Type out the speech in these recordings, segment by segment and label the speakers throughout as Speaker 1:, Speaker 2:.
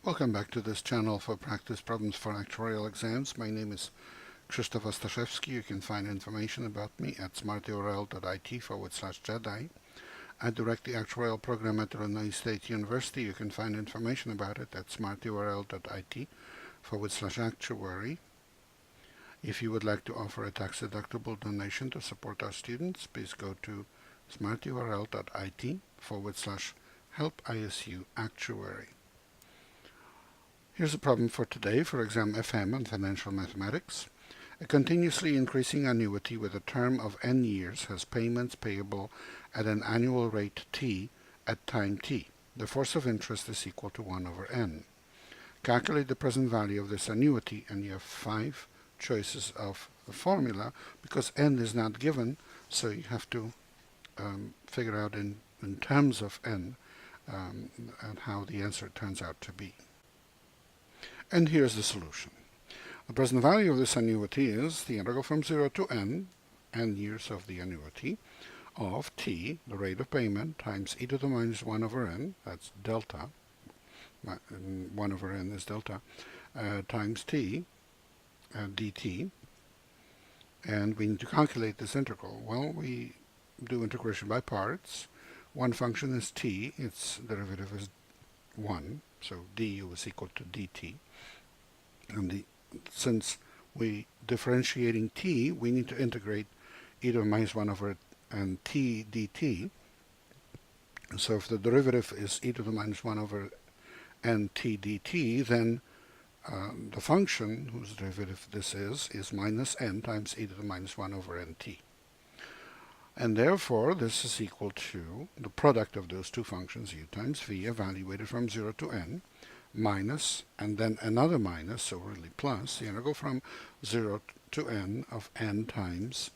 Speaker 1: Welcome back to this channel for practice problems for actuarial exams. My name is Krzysztof Ostaszewski. You can find information about me at smarturl.it/Jedi. I direct the actuarial program at Illinois State University. You can find information about it at smarturl.it/actuary. If you would like to offer a tax-deductible donation to support our students, please go to smarturl.it/help-ISU-actuary. Here's a problem for today for exam FM on financial mathematics. A continuously increasing annuity with a term of n years has payments payable at an annual rate t at time t. The force of interest is equal to 1 over n. Calculate the present value of this annuity, and you have 5 choices of the formula. Because n is not given, so you have to figure out in terms of n and how the answer turns out to be. And here's the solution. The present value of this annuity is the integral from 0 to n years of the annuity, of t, the rate of payment, times e to the minus 1 over n, that's delta, 1 over n is delta, times t, dt, and we need to calculate this integral. Well, we do integration by parts. One function is t, its derivative is 1, so du is equal to dt. And since we differentiating t, we need to integrate e to the minus 1 over n t dt. So if the derivative is e to the minus 1 over n t dt, then the function whose derivative this is minus n times e to the minus 1 over nt. And therefore, this is equal to the product of those two functions, u times v, evaluated from 0 to n, minus, and then another minus, so really plus, the integral from 0 to n of n times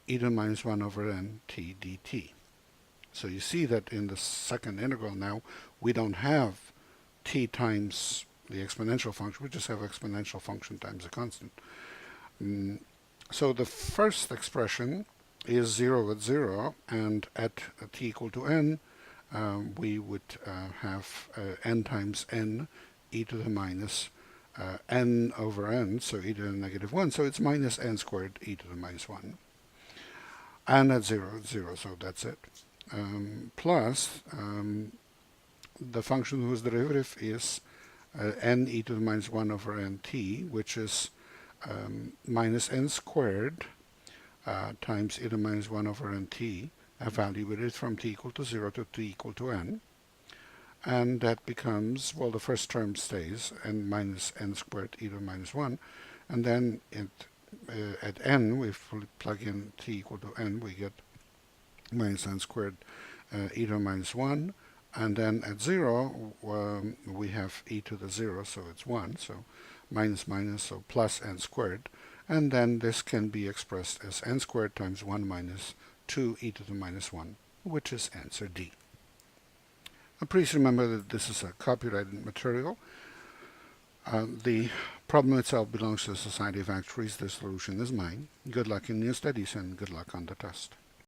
Speaker 1: e to the minus 1 over n t dt. So you see that in the second integral now, we don't have t times the exponential function, we just have exponential function times a constant. So the first expression is 0 at 0, and at t equal to n, we would have n times n e to the minus n over n, so e to the negative 1, so it's minus n squared e to the minus 1. And at 0, 0, so that's it. Plus the function whose derivative is n e to the minus 1 over nt, which is minus n squared times e to the minus 1 over nt, evaluated from t equal to 0 to t equal to n. And that becomes, well, the first term stays, n minus n squared e to the minus 1. And then at n, if we plug in t equal to n, we get minus n squared e to the minus 1. And then at 0, we have e to the 0, so it's 1. So minus minus, so plus n squared. And then this can be expressed as n squared times 1 minus 2 e to the minus 1, which is answer D. And please remember that this is a copyrighted material. The problem itself belongs to the Society of Actuaries. The solution is mine. Good luck in your studies and good luck on the test.